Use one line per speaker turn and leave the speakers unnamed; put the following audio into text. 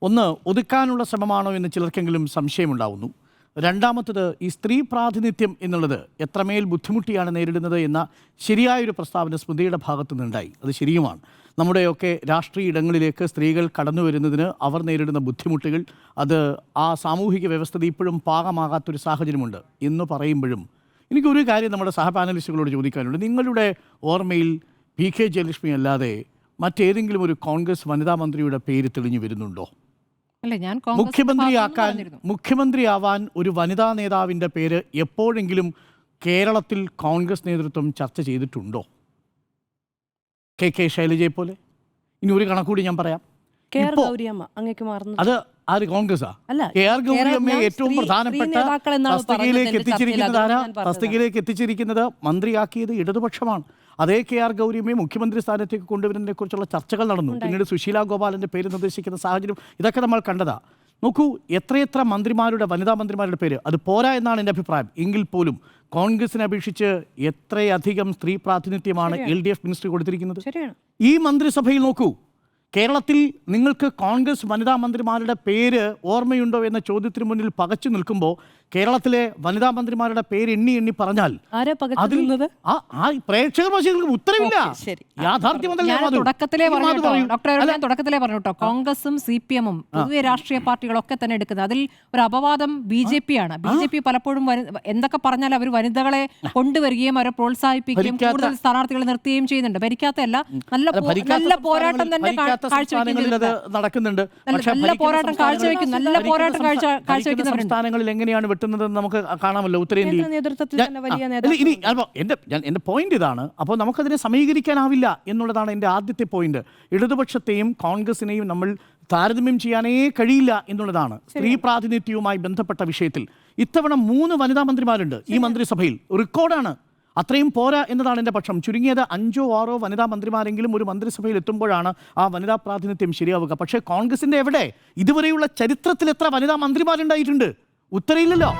ഒന്ന്, ഒതുക്കാനുള്ള ശ്രമമാണോ എന്ന് ചിലർക്കെങ്കിലും സംശയമുണ്ടാവുന്നു. രണ്ടാമത്തത്, ഈ സ്ത്രീ പ്രാതിനിധ്യം എന്നുള്ളത് എത്രമേൽ ബുദ്ധിമുട്ടിയാണ് നേരിടുന്നത് എന്ന ശരിയായൊരു പ്രസ്താവന സ്മൃതിയുടെ ഭാഗത്തു നിന്നുണ്ടായി. അത് ശരിയുമാണ്. നമ്മുടെയൊക്കെ രാഷ്ട്രീയ ഇടങ്ങളിലേക്ക് സ്ത്രീകൾ കടന്നു വരുന്നതിന് അവർ നേരിടുന്ന ബുദ്ധിമുട്ടുകൾ, അത് ആ സാമൂഹിക വ്യവസ്ഥ ഇപ്പോഴും പാകമാകാത്തൊരു സാഹചര്യമുണ്ട് എന്ന് പറയുമ്പോഴും എനിക്കൊരു കാര്യം നമ്മുടെ സഹപാനലിസ്റ്റുകളോട് ചോദിക്കാനുണ്ട്. നിങ്ങളുടെ ഓർമ്മയിൽ PK ജയലക്ഷ്മി അല്ലാതെ മറ്റേതെങ്കിലും ഒരു കോൺഗ്രസ് വനിതാ മന്ത്രിയുടെ പേര് തെളിഞ്ഞു വരുന്നുണ്ടോ? മുഖ്യമന്ത്രിയാവാൻ ഒരു വനിതാ നേതാവിൻ്റെ പേര് എപ്പോഴെങ്കിലും കേരളത്തിൽ കോൺഗ്രസ് നേതൃത്വം ചർച്ച ചെയ്തിട്ടുണ്ടോ? KK ശൈലജയെ പോലെ. ഇനി ഒരു കണക്കൂടി ഞാൻ പറയാം. അത് ആര്? കോൺഗ്രസാ? KR ഗൗരിയമ്മയെ ഏറ്റവും പ്രധാനപ്പെട്ട തസ്തികയിലേക്ക് എത്തിച്ചിരിക്കുന്നത് മന്ത്രിയാക്കിയത് ഇടതുപക്ഷമാണ്. അതേ KR ഗൗരിയമ്മയെ മുഖ്യമന്ത്രി സ്ഥാനത്തേക്ക് കൊണ്ടുവരുന്നതിനെ കുറിച്ചുള്ള ചർച്ചകൾ നടന്നു. പിന്നീട് സുശീല ഗോപാലൻ്റെ പേര് നിർദ്ദേശിക്കുന്ന സാഹചര്യം ഇതൊക്കെ നമ്മൾ കണ്ടതാ. നോക്കൂ, എത്രയെത്ര വനിതാ മന്ത്രിമാരുടെ പേര്. അത് പോരാ എന്നാണ് എൻ്റെ അഭിപ്രായം. എങ്കിൽ പോലും കോൺഗ്രസിനെ അപേക്ഷിച്ച് എത്രയധികം സ്ത്രീ പ്രാതിനിധ്യമാണ് LDF മിനിസ്റ്റർ കൊടുത്തിരിക്കുന്നത്. ഈ മന്ത്രിസഭയിൽ നോക്കൂ, കേരളത്തിൽ നിങ്ങൾക്ക് കോൺഗ്രസ് വനിതാ മന്ത്രിമാരുടെ പേര് ഓർമ്മയുണ്ടോ എന്ന ചോദ്യത്തിന് മുന്നിൽ പകച്ചു നിൽക്കുമ്പോൾ കേരളത്തിലെ വനിതാ മന്ത്രിമാരുടെ പേര് എണ്ണി പറഞ്ഞാൽ പ്രേക്ഷകർക്ക് ഉത്തരവില്ല.
തുടക്കത്തിലേ പറഞ്ഞു കേട്ടോ, കോൺഗ്രസും CPM-ഉം പൊതുവെ രാഷ്ട്രീയ പാർട്ടികളൊക്കെ തന്നെ എടുക്കുന്നത് അതിൽ ഒരു അപവാദം BJP ആണ്. BJP പലപ്പോഴും എന്തൊക്കെ പറഞ്ഞാൽ അവർ വനിതകളെ കൊണ്ടുവരികയും അവരെ പ്രോത്സാഹിപ്പിക്കുകയും കൂടുതൽ സ്ഥാനാർത്ഥികളെ നിർത്തുകയും ചെയ്യുന്നുണ്ട്. ഭരിക്കാത്തല്ല, നല്ല പോരാട്ടം തന്നെ
നടക്കുന്നുണ്ട്.
നല്ല പോരാട്ടം കാഴ്ചവെക്കുന്ന
സംസ്ഥാനങ്ങളിൽ എങ്ങനെയാണ് വെട്ടുന്നതെന്ന് നമുക്ക് കാണാമല്ലോ. ഉത്തരേന്ത്യയിൽ എന്റെ പോയിന്റ് ഇതാണ്. അപ്പോൾ നമുക്കതിനെ സമീകരിക്കാനാവില്ല എന്നുള്ളതാണ് എൻ്റെ ആദ്യത്തെ പോയിന്റ്. ഇടതുപക്ഷത്തെയും കോൺഗ്രസിനെയും നമ്മൾ താരതമ്യം ചെയ്യാനേ കഴിയില്ല എന്നുള്ളതാണ്. സ്ത്രീ പ്രാതിനിധ്യവുമായി ബന്ധപ്പെട്ട വിഷയത്തിൽ ഇത്തവണ 3 വനിതാ മന്ത്രിമാരുണ്ട് ഈ മന്ത്രിസഭയിൽ. റെക്കോർഡാണ്. അത്രയും പോരാ എന്നതാണ് എൻ്റെ പക്ഷം. ചുരുങ്ങിയത് 5 or 6 വനിതാ മന്ത്രിമാരെങ്കിലും ഒരു മന്ത്രിസഭയിൽ എത്തുമ്പോഴാണ് ആ വനിതാ പ്രാതിനിധ്യം ശരിയാവുക. പക്ഷേ കോൺഗ്രസിൻ്റെ എവിടെ? ഇതുവരെയുള്ള ചരിത്രത്തിൽ എത്ര വനിതാ മന്ത്രിമാരുണ്ടായിട്ടുണ്ട്? ഉത്തരയില്ലല്ലോ.